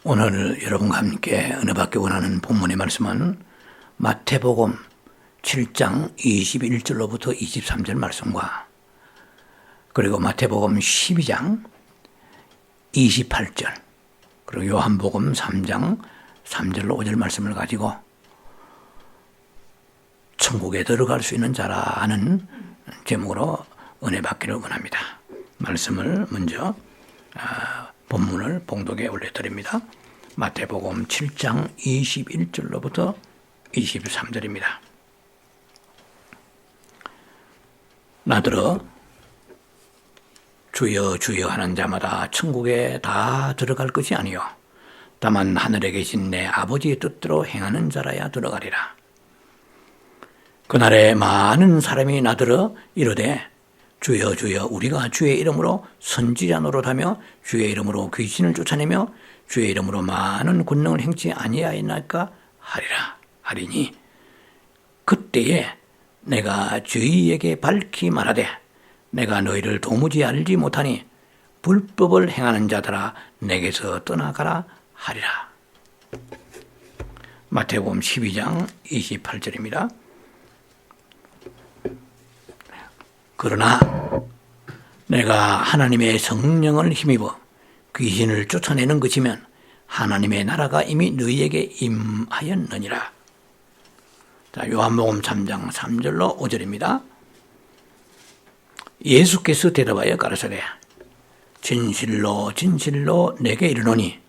오늘 여러분과 함께 은혜 받기 원하는 본문의 말씀은 마태복음 7장 21절로부터 23절 말씀과 그리고 마태복음 12장 28절 그리고 요한복음 3장 3절로 5절 말씀을 가지고 천국에 들어갈 수 있는 자라는 제목으로 은혜 받기를 원합니다. 말씀을 먼저 본문을 봉독에 올려드립니다. 마태복음 7장 21절로부터 23절입니다. 나더러 주여 주여 하는 자마다 천국에 다 들어갈 것이 아니요 다만 하늘에 계신 내 아버지의 뜻대로 행하는 자라야 들어가리라. 그날에 많은 사람이 나더러 이르되 주여 주여 우리가 주의 이름으로 선지자 노릇하며 주의 이름으로 귀신을 쫓아내며 주의 이름으로 많은 권능을 행치 아니하였나이까 하리니 그때에 내가 저희에게 밝히 말하되 내가 너희를 도무지 알지 못하니 불법을 행하는 자들아 내게서 떠나가라 하리라. 마태복음 12장 28절입니다. 그러나 내가 하나님의 성령을 힘입어 귀신을 쫓아내는 것이면 하나님의 나라가 이미 너희에게 임하였느니라. 자, 요한복음 3장 3절로 5절입니다. 예수께서 대답하여 가라사대 진실로 진실로 내게 이르노니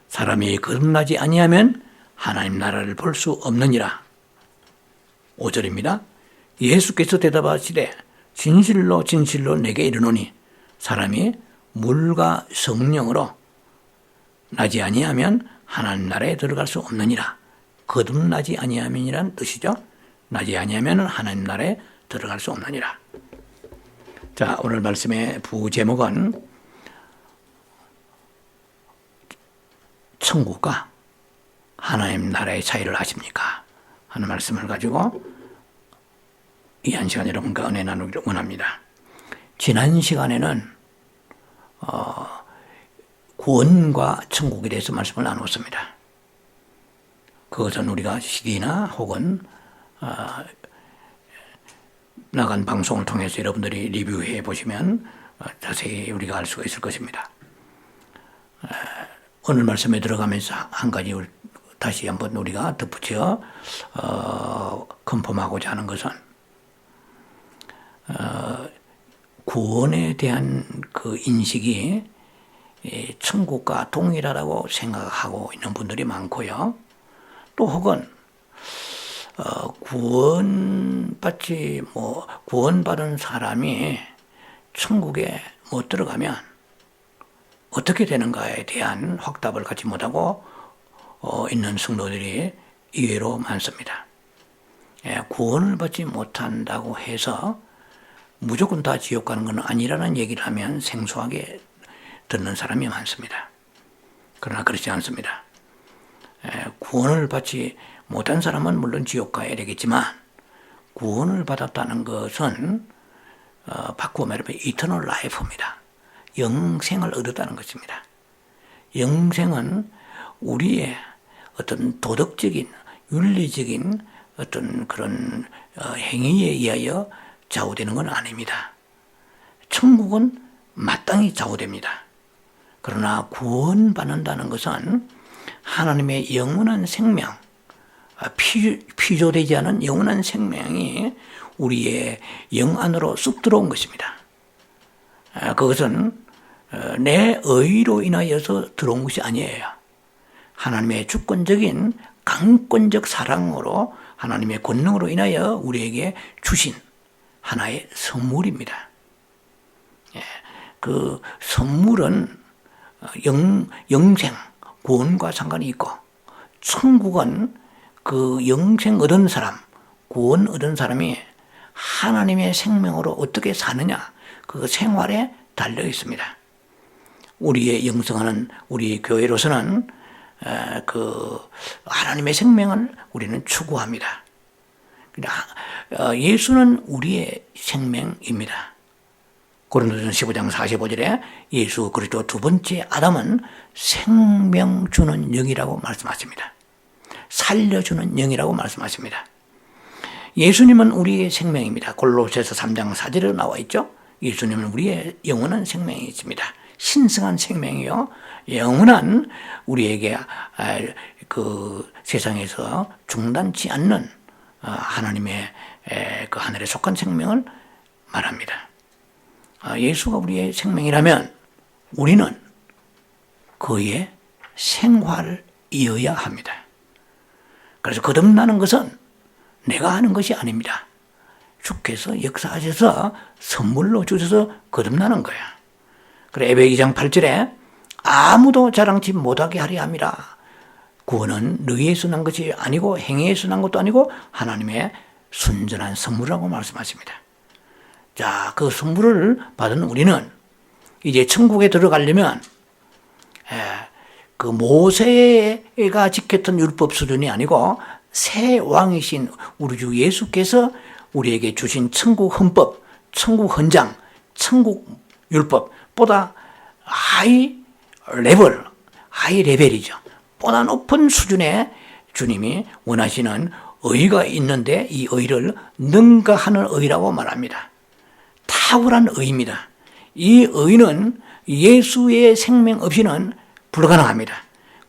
사람이 거듭나지 아니하면 하나님 나라를 볼 수 없느니라. 5절입니다. 예수께서 대답하시되 진실로 진실로 내게 이르노니 사람이 물과 성령으로 나지 아니하면 하나님 나라에 들어갈 수 없느니라. 거듭나지 아니하면이란 뜻이죠. 나지 아니하면 하나님 나라에 들어갈 수 없느니라. 자, 오늘 말씀의 부제목은 천국과 하나님 나라의 차이를 아십니까? 하는 말씀을 가지고 이 한 시간 여러분과 은혜 나누기를 원합니다. 지난 시간에는 구원과 천국에 대해서 말씀을 나누었습니다. 그것은 우리가 CD나 혹은 나간 방송을 통해서 여러분들이 리뷰해 보시면 자세히 우리가 알 수가 있을 것입니다. 오늘 말씀에 들어가면서 한 가지 다시 한번 우리가 덧붙여 컨펌하고자 하는 것은 구원에 대한 그 인식이 천국과 동일하다고 생각하고 있는 분들이 많고요. 또 혹은 구원받은 사람이 천국에 못 들어가면 어떻게 되는가에 대한 확답을 갖지 못하고 있는 성도들이 의외로 많습니다. 구원을 받지 못한다고 해서 무조건 다 지옥 가는 건 아니라는 얘기를 하면 생소하게 듣는 사람이 많습니다. 그러나 그렇지 않습니다. 구원을 받지 못한 사람은 물론 지옥 가야 되겠지만 구원을 받았다는 것은 바꾸어 말하면 이터널 라이프입니다. 영생을 얻었다는 것입니다. 영생은 우리의 어떤 도덕적인 윤리적인 어떤 그런 행위에 의하여 좌우되는 건 아닙니다. 천국은 마땅히 좌우됩니다. 그러나 구원받는다는 것은 하나님의 영원한 생명, 피조되지 않은 영원한 생명이 우리의 영 안으로 쑥 들어온 것입니다. 그것은 내 의로 인하여서 들어온 것이 아니에요. 하나님의 주권적인 강권적 사랑으로 하나님의 권능으로 인하여 우리에게 주신 하나의 선물입니다. 그 선물은 영생, 구원과 상관이 있고 천국은 그 영생 얻은 사람, 구원 얻은 사람이 하나님의 생명으로 어떻게 사느냐 그 생활에 달려 있습니다. 우리의 영성하는 우리 교회로서는 그 하나님의 생명을 우리는 추구합니다. 예수는 우리의 생명입니다. 고린도전서 15장 45절에 예수 그리스도 두 번째 아담은 생명 주는 영이라고 말씀하십니다. 살려주는 영이라고 말씀하십니다. 예수님은 우리의 생명입니다. 골로새서 3장 4절에 나와 있죠. 예수님은 우리의 영원한 생명이 있습니다. 신성한 생명이요, 영원한 우리에게 그 세상에서 중단치 않는 하나님의 그 하늘에 속한 생명을 말합니다. 예수가 우리의 생명이라면 우리는 그의 생활이어야 합니다. 그래서 거듭나는 것은 내가 하는 것이 아닙니다. 주께서 역사하셔서 선물로 주셔서 거듭나는 거야. 그래 에베 2장 8절에 아무도 자랑치 못하게 하려 함이라. 구원은 너희에서 난 것이 아니고 행위에서 난 것도 아니고 하나님의 순전한 선물이라고 말씀하십니다. 자, 그 선물을 받은 우리는 이제 천국에 들어가려면 그 모세가 지켰던 율법 수준이 아니고 새 왕이신 우리 주 예수께서 우리에게 주신 천국 헌법, 천국 헌장, 천국 율법보다 하이 레벨이죠. 보다 높은 수준의 주님이 원하시는 의가 있는데 이 의를 능가하는 의라고 말합니다. 탁월한 의입니다. 이 의는 예수의 생명 없이는 불가능합니다.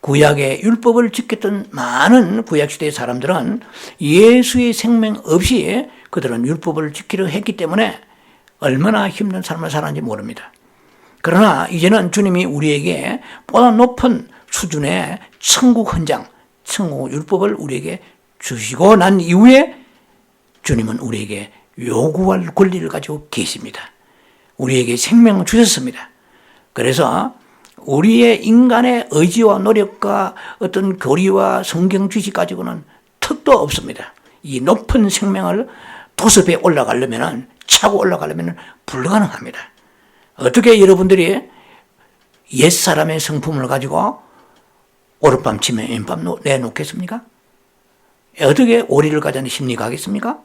구약의 율법을 지켰던 많은 구약시대의 사람들은 예수의 생명 없이 그들은 율법을 지키려 했기 때문에 얼마나 힘든 삶을 살았는지 모릅니다. 그러나 이제는 주님이 우리에게 보다 높은 수준의 천국 헌장, 천국 율법을 우리에게 주시고 난 이후에 주님은 우리에게 요구할 권리를 가지고 계십니다. 우리에게 생명을 주셨습니다. 그래서 우리의 인간의 의지와 노력과 어떤 교리와 성경 지식 가지고는 턱도 없습니다. 이 높은 생명을 도섭에 올라가려면, 차고 올라가려면 불가능합니다. 어떻게 여러분들이 옛사람의 성품을 가지고 오룻밤 치면 왼밤 내놓겠습니까? 어떻게 오리를 가자니 심리가 하겠습니까?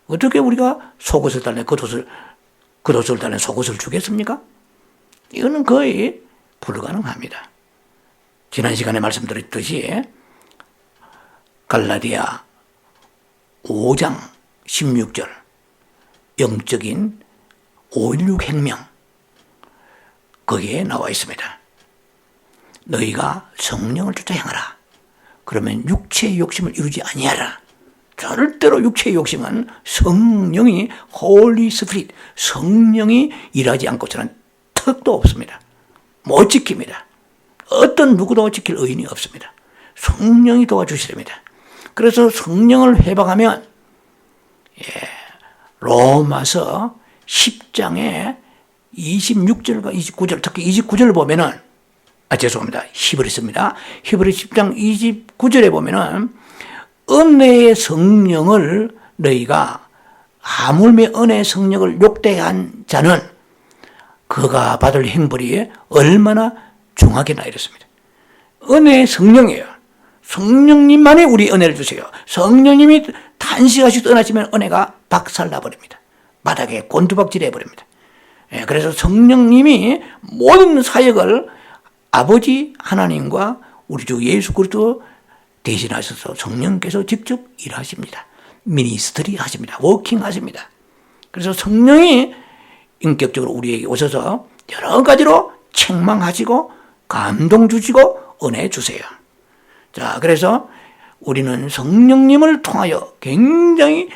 어떻게 우리가 속옷을 달래 겉옷을 달래 속옷을 주겠습니까? 이거는 거의 불가능합니다. 지난 시간에 말씀드렸듯이 갈라디아 5장 16절 영적인 5.16 혁명 거기에 나와 있습니다. 너희가 성령을 쫓아 행하라. 그러면 육체의 욕심을 이루지 아니하라. 절대로 육체의 욕심은 성령이 홀리 스피릿, 성령이 일하지 않고서는 턱도 없습니다. 못 지킵니다. 어떤 누구도 지킬 의인이 없습니다. 성령이 도와주십니다. 그래서 성령을 회복하면 로마서 10장에 26절과 29절, 특히 29절을 보면은 죄송합니다. 히브리서입니다. 히브리 10장 29절에 보면은 은혜의 성령을 너희가 하물며 은혜의 성령을 욕대한 자는 그가 받을 형벌이 얼마나 중하게나 이렇습니다. 은혜의 성령이에요. 성령님만이 우리 은혜를 주세요. 성령님이 탄식하시 떠나시면 은혜가 박살나버립니다. 바닥에 곤두박질 해버립니다. 그래서 성령님이 모든 사역을 아버지 하나님과 우리 주 예수 그리스도 대신하셔서 성령께서 직접 일하십니다. 미니스트리 하십니다. 워킹 하십니다. 그래서 성령이 인격적으로 우리에게 오셔서 여러 가지로 책망하시고 감동 주시고 은혜 주세요. 자, 그래서 우리는 성령님을 통하여 굉장히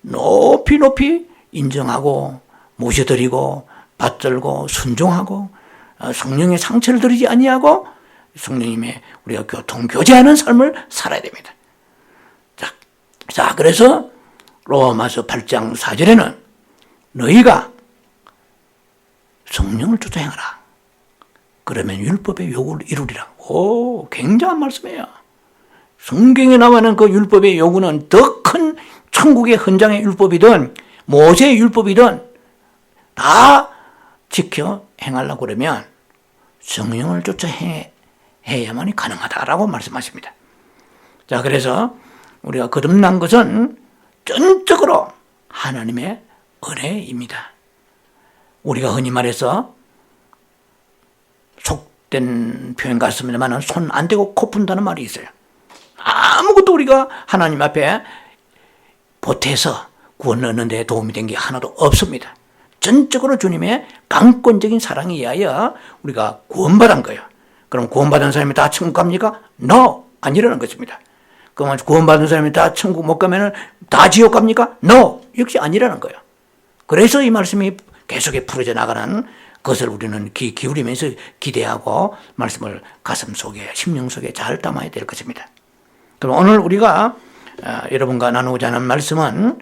높이 인정하고 모셔드리고 받들고 순종하고 성령의 상처를 드리지 아니하고 성령님의 우리가 교제하는 삶을 살아야 됩니다. 자, 그래서 로마서 8장 4절에는 너희가 성령을 쫓아 행하라. 그러면 율법의 요구를 이루리라. 오, 굉장한 말씀이에요. 성경에 나오는 그 율법의 요구는 더 큰 천국의 헌장의 율법이든 모세의 율법이든 다 지켜 행하려고 그러면 성령을 쫓아 해야만이 가능하다라고 말씀하십니다. 자, 그래서 우리가 거듭난 것은 전적으로 하나님의 은혜입니다. 우리가 흔히 말해서 속된 표현 같습니다만 손 안 대고 코 푼다는 말이 있어요. 아무것도 우리가 하나님 앞에 보태서 구원 얻는 데 도움이 된 게 하나도 없습니다. 전적으로 주님의 강권적인 사랑에 의하여 우리가 구원받은 거예요. 그럼 구원받은 사람이 다 천국 갑니까? No! 아니라는 것입니다. 그러면 구원받은 사람이 다 천국 못 가면 다 지옥 갑니까? No! 역시 아니라는 거예요. 그래서 이 말씀이 계속해 풀어져 나가는 것을 우리는 기울이면서 기대하고 말씀을 가슴 속에, 심령 속에 잘 담아야 될 것입니다. 그럼 오늘 우리가 여러분과 나누고자 하는 말씀은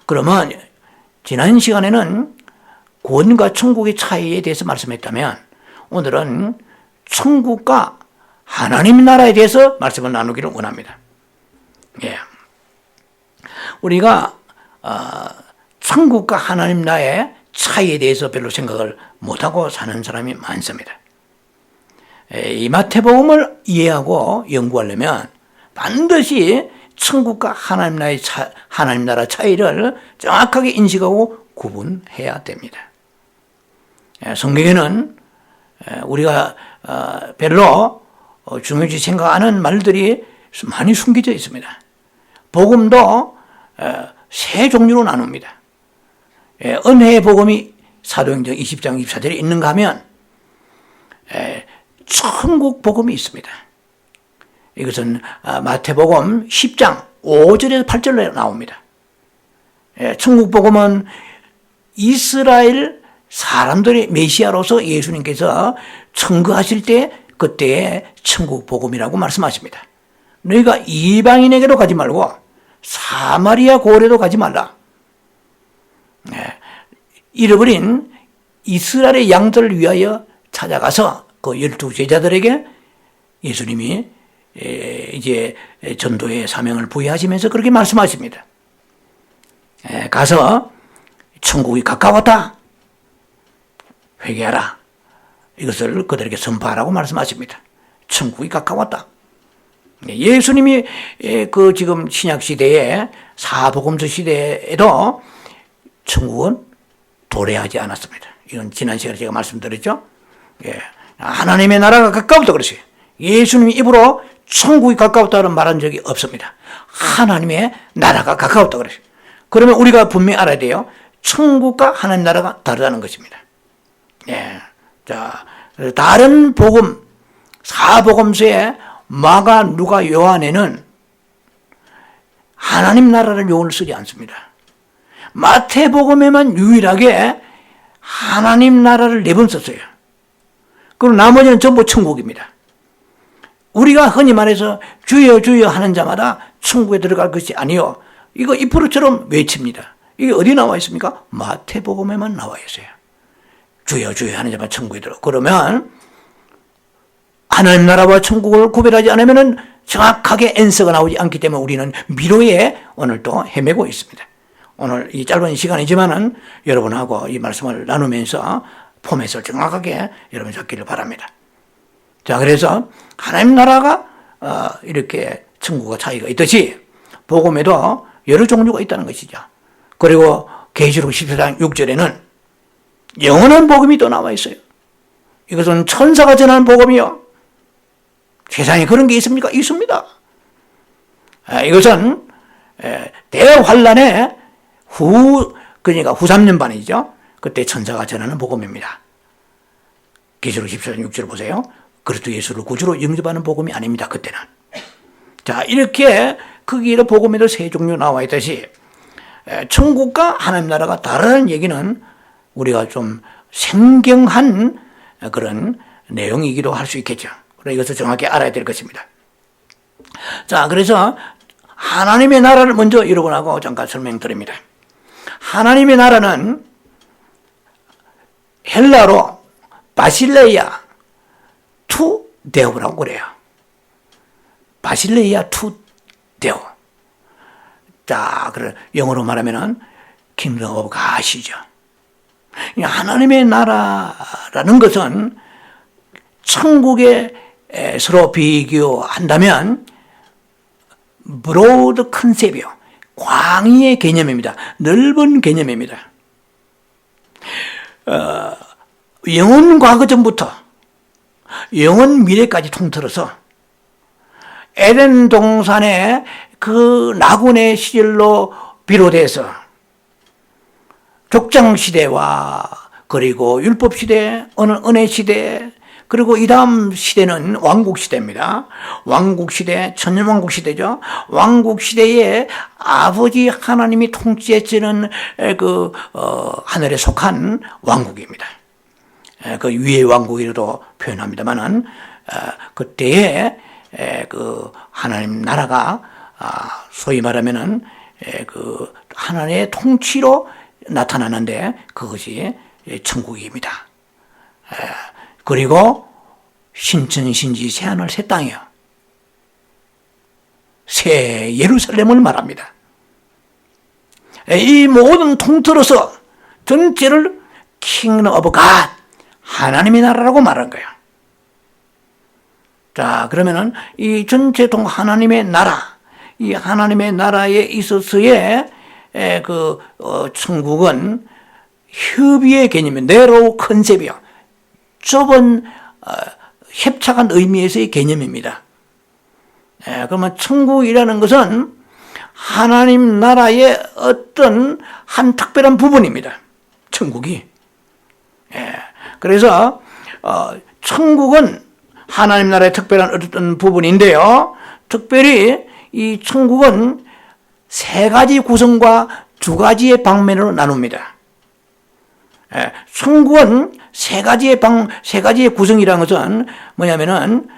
그러면 지난 시간에는 구원과 천국의 차이에 대해서 말씀했다면 오늘은 천국과 하나님 나라에 대해서 말씀을 나누기를 원합니다. 예. 우리가 천국과 하나님 나라의 차이에 대해서 별로 생각을 못하고 사는 사람이 많습니다. 이 마태복음을 이해하고 연구하려면 반드시 천국과 하나님 나라 차이를 정확하게 인식하고 구분해야 됩니다. 성경에는 우리가 별로 중요시 생각하는 말들이 많이 숨겨져 있습니다. 복음도 세 종류로 나눕니다. 은혜의 복음이 사도행전 20장 24절에 있는가 하면 천국 복음이 있습니다. 이것은 마태복음 10장 5절에서 8절에 나옵니다. 천국 복음은 이스라엘 사람들의 메시아로서 예수님께서 청거하실 때 그때의 천국 복음이라고 말씀하십니다. 너희가 이방인에게로 가지 말고 사마리아 고을에도 가지 말라. 잃어버린 이스라엘의 양들을 위하여 찾아가서 그 12 제자들에게 예수님이 이제 전도의 사명을 부여하시면서 그렇게 말씀하십니다. 가서 천국이 가까웠다. 회개하라. 이것을 그들에게 선포하라고 말씀하십니다. 천국이 가까웠다. 예수님이 그 지금 신약 시대에 사복음서 시대에도 천국은 도래하지 않았습니다. 이건 지난 시간에 제가 말씀드렸죠. 하나님의 나라가 가까웠다 그랬어요. 예수님이 입으로 천국이 가까웠다는 말한 적이 없습니다. 하나님의 나라가 가까웠다 그랬어요. 그러면 우리가 분명히 알아야 돼요. 천국과 하나님 나라가 다르다는 것입니다. 자, 다른 복음, 사복음서에 마가, 누가, 요한에는 하나님 나라를 용어를 쓰지 않습니다. 마태복음에만 유일하게 하나님 나라를 4번 썼어요. 그리고 나머지는 전부 천국입니다. 우리가 흔히 말해서 주여 주여 하는 자마다 천국에 들어갈 것이 아니요. 이거 이프로처럼 외칩니다. 이게 어디 나와 있습니까? 마태복음에만 나와 있어요. 주여 주여 하는 자마다 천국에 들어. 그러면 하나님 나라와 천국을 구별하지 않으면 정확하게 앤서가 나오지 않기 때문에 우리는 미로에 오늘 또 헤매고 있습니다. 오늘 이 짧은 시간이지만은 여러분하고 이 말씀을 나누면서 포맷을 정확하게 여러분 잡기를 바랍니다. 자, 그래서 하나님 나라가 이렇게 천국과 차이가 있듯이 복음에도 여러 종류가 있다는 것이죠. 그리고 계시록 14장 6절에는 영원한 복음이 또 나와 있어요. 이것은 천사가 전하는 복음이요. 세상에 그런 게 있습니까? 있습니다. 이것은 대환란의 그러니까 후 3년 반이죠. 그때 천사가 전하는 복음입니다. 계시록 14장 6절 보세요. 그리스도 예수를 구주로 영접하는 복음이 아닙니다. 그때는. 자, 이렇게 크기로 복음에도 세 종류 나와 있듯이 천국과 하나님 나라가 다르다는 얘기는 우리가 좀 생경한 그런 내용이기도 할 수 있겠죠. 그래서 이것을 정확히 알아야 될 것입니다. 자, 그래서 하나님의 나라를 먼저 여러분하고 잠깐 설명드립니다. 하나님의 나라는 헬라로 바실레이아 투 데오라고 그래요. 바실레이아 투 데오. 자, 그래 영어로 말하면은 킹덤 오브 갓이죠. 하나님의 나라라는 것은 천국에 서로 비교한다면 브로드 컨셉이요. 광의의 개념입니다. 넓은 개념입니다. 영원 과거 전부터 영원 미래까지 통틀어서 에덴 동산의 그 나군의 시절로 비롯해서 족장 시대와 그리고 율법 시대, 은혜 시대, 그리고 이 다음 시대는 왕국 시대입니다. 왕국 시대, 천년왕국 시대죠. 왕국 시대에 아버지 하나님이 통치했지는 하늘에 속한 왕국입니다. 그 위의 왕국이라도 표현합니다만은 그때에 그 하나님 나라가 소위 말하면은 그 하나님의 통치로 나타나는데 그것이 천국입니다. 그리고 신천신지 새하늘 새 땅이요, 새 예루살렘을 말합니다. 이 모든 통틀어서 전체를 Kingdom of God, 하나님의 나라라고 말한 거예요. 자, 그러면은 이 전체 하나님의 나라, 이 하나님의 나라에 있어서의 천국은 협의의 개념이에요. 내로 컨셉이요. 좁은 협착한 의미에서의 개념입니다. 그러면 천국이라는 것은 하나님 나라의 어떤 한 특별한 부분입니다. 천국이. 그래서 천국은 하나님 나라의 특별한 어떤 부분인데요. 특별히 이 천국은 세 가지 구성과 두 가지의 방면으로 나눕니다. 천국은 세 가지의 구성이라는 것은 뭐냐면은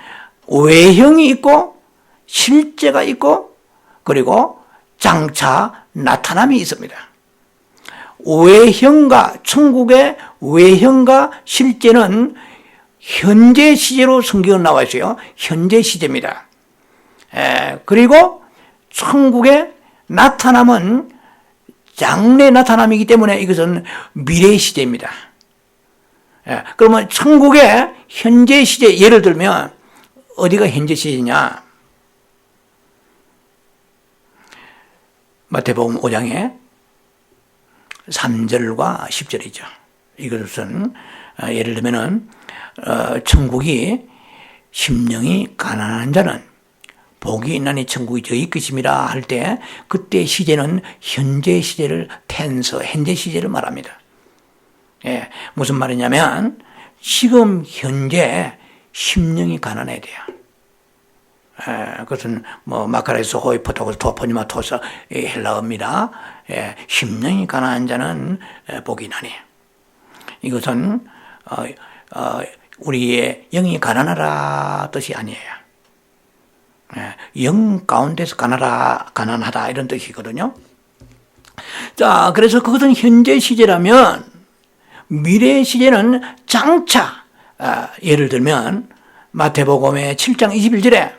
외형이 있고 실제가 있고 그리고 장차 나타남이 있습니다. 천국의 외형과 실제는 현재 시제로 성경은 나와 있어요. 현재 시제입니다. 그리고 천국의 나타남은 장래 나타남이기 때문에 이것은 미래 시제입니다. 그러면 천국의 현재 시제, 예를 들면 어디가 현재 시제냐? 마태복음 5장에 3절과 10절이죠. 이것은 예를 들면은 천국이 심령이 가난한 자는 복이 있나니 천국이 저희 것임이라 할 때 그때 시제는 현재 시제를 현재 시제를 말합니다. 무슨 말이냐면 지금 현재 심령이 가난해야 돼요. 그것은 마카레스 호이포토고스 토포니마토스 헬라어입니다. 심령이 가난한 자는 복이 나니. 이것은 우리의 영이 가난하라 뜻이 아니에요. 영 가운데서 가난하다 이런 뜻이거든요. 자, 그래서 그것은 현재 시제라면 미래 시제는 장차, 예를 들면 마태복음의 7장 21절에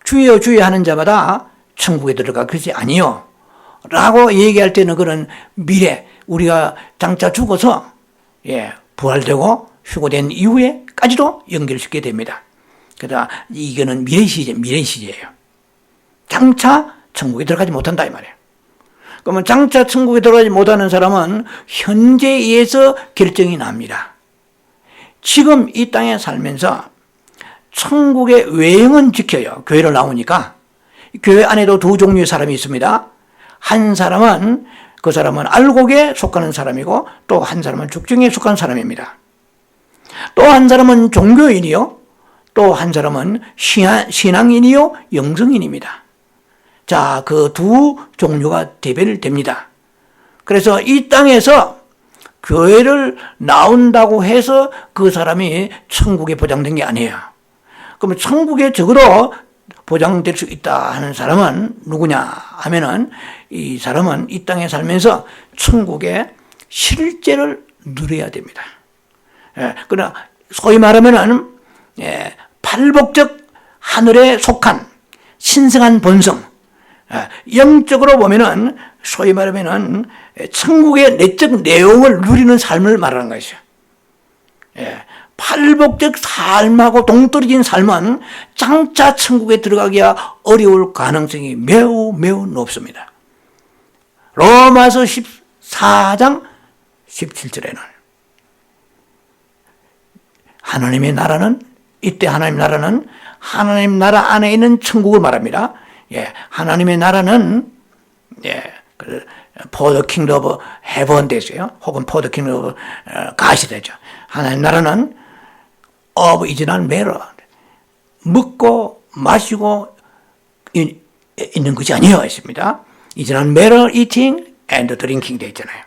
주여 주여 하는 자마다 천국에 들어가 그것이 아니요 라고 얘기할 때는 그런 미래, 우리가 장차 죽어서 부활되고 휴고된 이후에까지도 연결시키게 됩니다. 그러다 이거는 미래 시제예요. 장차 천국에 들어가지 못한다 이 말이에요. 그러면 장차 천국에 들어가지 못하는 사람은 현재에서 결정이 납니다. 지금 이 땅에 살면서 천국의 외형은 지켜요. 교회를 나오니까. 교회 안에도 두 종류의 사람이 있습니다. 한 사람은 그 사람은 알곡에 속하는 사람이고 또 한 사람은 죽정에 속한 사람입니다. 또 한 사람은 종교인이요. 또 한 사람은 신앙인이요. 영성인입니다. 자, 그 두 종류가 대별됩니다. 그래서 이 땅에서 교회를 나온다고 해서 그 사람이 천국에 보장된 게 아니에요. 그러면 천국에 적어도 보장될 수 있다 하는 사람은 누구냐 하면은 이 사람은 이 땅에 살면서 천국의 실제를 누려야 됩니다. 그러나 소위 말하면은 팔복적 하늘에 속한 신성한 본성, 영적으로 보면은 소위 말하면은 천국의 내적 내용을 누리는 삶을 말하는 것이죠. 팔복적 삶하고 동떨어진 삶은 장차 천국에 들어가기가 어려울 가능성이 매우 매우 높습니다. 로마서 14장 17절에는 하나님의 나라는, 이때 하나님 나라는 하나님 나라 안에 있는 천국을 말합니다. 예, 하나님의 나라는, 예, for the kingdom of heaven 되죠. 혹은 for the kingdom of God이 되죠. 하나님 나라는 of is not matter. 먹고 마시고 있는 것이 아니에요. 했습니다. is not matter eating and drinking 되어 있잖아요.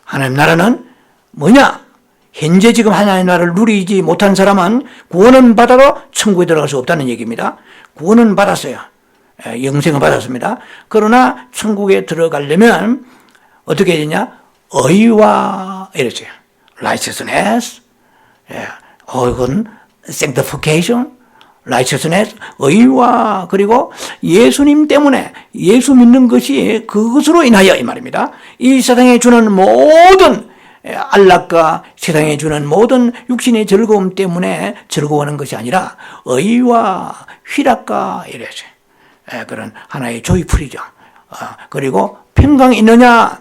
하나님 나라는 뭐냐? 현재 지금 하나님 나라를 누리지 못한 사람은 구원은 받아도 천국에 들어갈 수 없다는 얘기입니다. 구원은 받았어요. 영생을 받았습니다. 그러나 천국에 들어가려면 어떻게 해야 되냐? 의와 이랬어요. righteousness, 이건 sanctification, righteousness, 의와 그리고 예수님 때문에 예수 믿는 것이 그것으로 인하여 이 말입니다. 이 세상에 주는 모든 안락과 세상에 주는 모든 육신의 즐거움 때문에 즐거워하는 것이 아니라 의와 희락과 이래서 그런 하나의 조이풀이죠. 그리고 평강이 있느냐?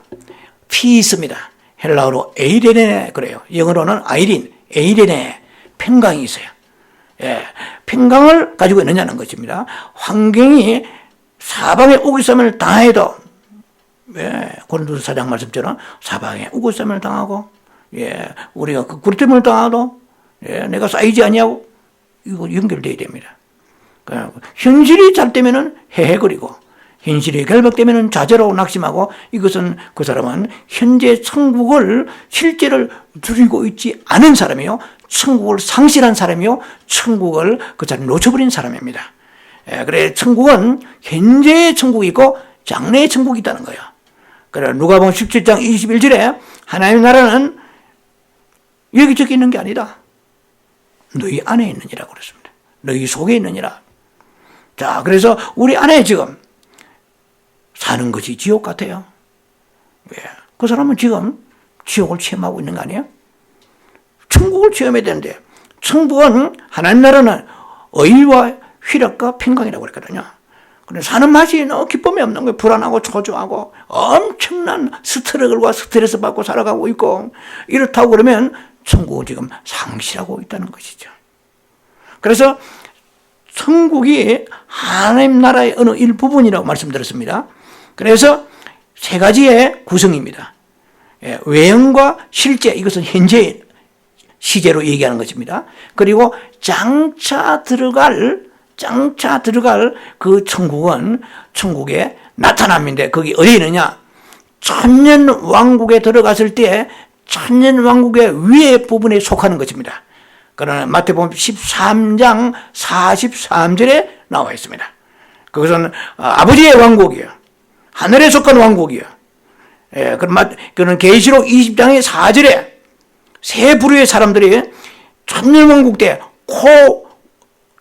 피스입니다. 헬라어로 에이레네 그래요. 영어로는 에이레네 평강이 있어요. 예, 평강을 가지고 있느냐는 것입니다. 환경이 사방에 우기쌈을 당해도, 예, 고린도서 4장 말씀처럼 사방에 우기쌈을 당하고, 예, 우리가 그 구리됨을 당하도, 예, 내가 쌓이지 않냐고, 이거 연결되어야 됩니다. 현실이 잘 되면은 헤헤거리고, 현실이 결박되면은 좌절하고 낙심하고, 이것은 그 사람은 현재 천국을 실제를 누리고 있지 않은 사람이요, 천국을 상실한 사람이요, 천국을 그 자리에 놓쳐버린 사람입니다. 예, 그래 천국은 현재의 천국이 있고 장래의 천국이 있다는 거예요. 그래 누가복음 17장 21절에 하나님의 나라는 여기저기 있는 게 아니다. 너희 안에 있느니라 그랬습니다. 너희 속에 있느니라. 자, 그래서 우리 안에 지금 사는 것이 지옥 같아요. 예, 그 사람은 지금 지옥을 체험하고 있는 거 아니에요? 천국을 체험해야 되는데, 천국은 하나님 나라는 의와 희락과 평강이라고 그랬거든요. 그런데 사는 맛이 너무 기쁨이 없는 거예요. 불안하고 초조하고 엄청난 스트레스와 스트레스 받고 살아가고 있고, 이렇다고 그러면 천국을 지금 상실하고 있다는 것이죠. 그래서 천국이 하나님 나라의 어느 일부분이라고 말씀드렸습니다. 그래서 세 가지의 구성입니다. 예, 외형과 실제, 이것은 현재의 시제로 얘기하는 것입니다. 그리고 장차 들어갈 그 천국은 천국의 나타남인데, 거기 어디에 있느냐? 천년 왕국에 들어갔을 때 천년 왕국의 위에 부분에 속하는 것입니다. 그러나 마태복음 13장 43절에 나와 있습니다. 그것은 아버지의 왕국이요, 하늘에 속한 왕국이요. 예, 그런 계시록 20장의 4절에 세 부류의 사람들이 천년왕국 때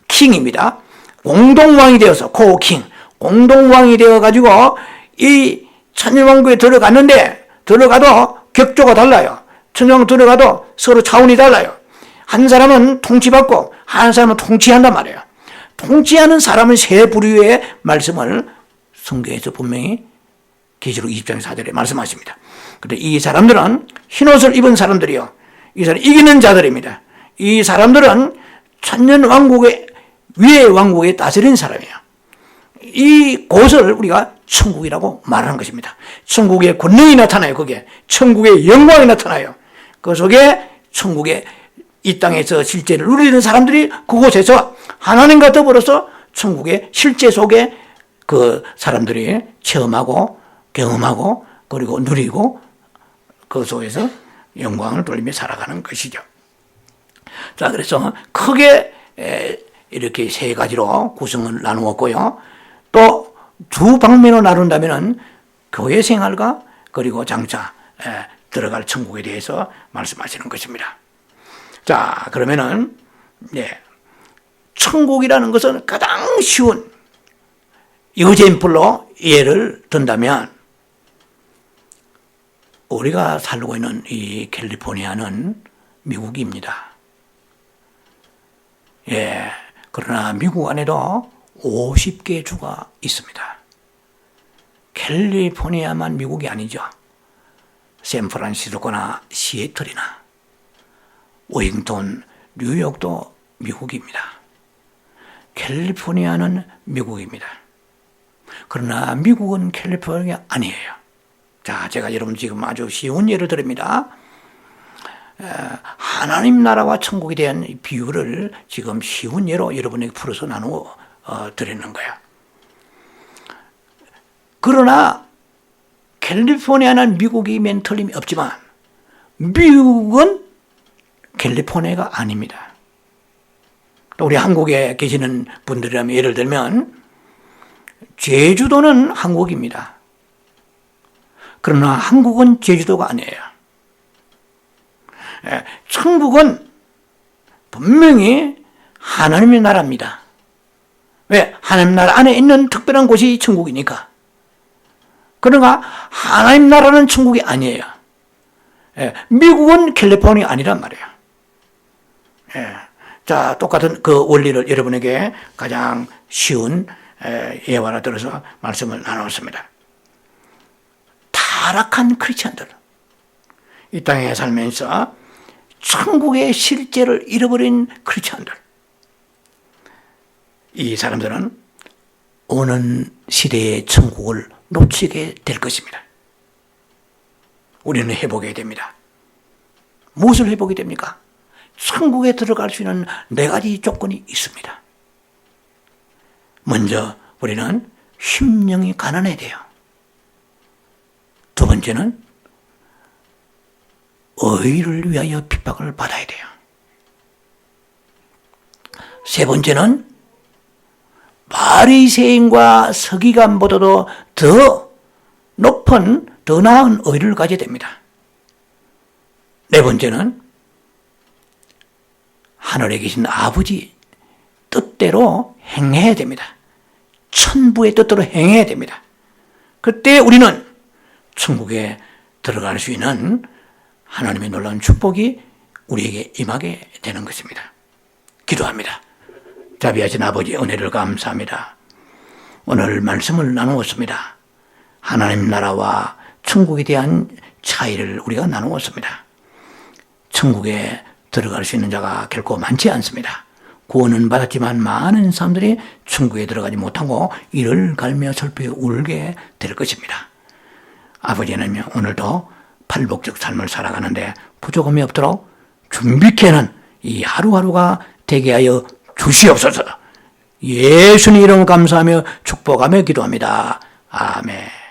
코킹입니다. 공동왕이 되어서 코킹, 공동왕이 되어가지고 이 천년왕국에 들어갔는데, 들어가도 격조가 달라요. 천년왕국 들어가도 서로 차원이 달라요. 한 사람은 통치받고 한 사람은 통치한단 말이에요. 통치하는 사람은 세 부류의 말씀을 성경에서 분명히 계시록 20장 4절에 말씀하십니다. 그런데 이 사람들은 흰옷을 입은 사람들이요, 이 사람 이기는 자들입니다. 이 사람들은 천년 왕국의 위의 왕국에 다스린 사람이에요. 이 곳을 우리가 천국이라고 말하는 것입니다. 천국의 권능이 나타나요. 거기에 천국의 영광이 나타나요. 그 속에 천국의 이 땅에서 실제를 누리는 사람들이 그곳에서 하나님과 더불어서 천국의 실제 속에 그 사람들이 체험하고 경험하고 그리고 누리고 그 속에서 영광을 돌리며 살아가는 것이죠. 자, 그래서 크게 이렇게 세 가지로 구성을 나누었고요. 또 두 방면으로 나눈다면은 교회 생활과 그리고 장차 들어갈 천국에 대해서 말씀하시는 것입니다. 자, 그러면은 천국이라는 것은 가장 쉬운 유젠플로 예를 든다면, 우리가 살고 있는 이 캘리포니아는 미국입니다. 예, 그러나 미국 안에도 50개 주가 있습니다. 캘리포니아만 미국이 아니죠. 샌프란시스코나 시애틀이나 워싱턴, 뉴욕도 미국입니다. 캘리포니아는 미국입니다. 그러나 미국은 캘리포니아 아니에요. 자, 제가 여러분 지금 아주 쉬운 예를 드립니다. 하나님 나라와 천국에 대한 비유를 지금 쉬운 예로 여러분에게 풀어서 나누어 드리는 거예요. 그러나 캘리포니아는 미국이면 틀림이 없지만 미국은 캘리포니아가 아닙니다. 우리 한국에 계시는 분들이라면 예를 들면 제주도는 한국입니다. 그러나 한국은 제주도가 아니에요. 천국은 분명히 하나님의 나라입니다. 왜? 하나님 나라 안에 있는 특별한 곳이 천국이니까. 그러나 하나님 나라는 천국이 아니에요. 미국은 캘리포니아 아니란 말이에요. 자, 똑같은 그 원리를 여러분에게 가장 쉬운 예화를 들어서 말씀을 나눴습니다. 타락한 크리스천들, 이 땅에 살면서 천국의 실제를 잃어버린 크리스천들, 이 사람들은 오는 시대의 천국을 놓치게 될 것입니다. 우리는 회복해야 됩니다. 무엇을 회복이 됩니까? 천국에 들어갈 수 있는 4가지 조건이 있습니다. 먼저 우리는 심령이 가난해야 돼요. 두 번째는 의를 위하여 핍박을 받아야 돼요. 세 번째는 바리새인과 서기관보다도 더 높은, 더 나은 의를 가져야 됩니다. 네 번째는 하늘에 계신 아버지 뜻대로 행해야 됩니다. 천부의 뜻대로 행해야 됩니다. 그때 우리는 천국에 들어갈 수 있는 하나님의 놀라운 축복이 우리에게 임하게 되는 것입니다. 기도합니다. 자비하신 아버지, 은혜를 감사합니다. 오늘 말씀을 나누었습니다. 하나님 나라와 천국에 대한 차이를 우리가 나누었습니다. 천국에 들어갈 수 있는 자가 결코 많지 않습니다. 구원은 받았지만 많은 사람들이 천국에 들어가지 못하고 이를 갈며 슬피 울게 될 것입니다. 아버지는 오늘도 팔복적 삶을 살아가는데 부족함이 없도록 준비케 하는 이 하루하루가 되게 하여 주시옵소서. 예수님 이름으로 감사하며 축복하며 기도합니다. 아멘.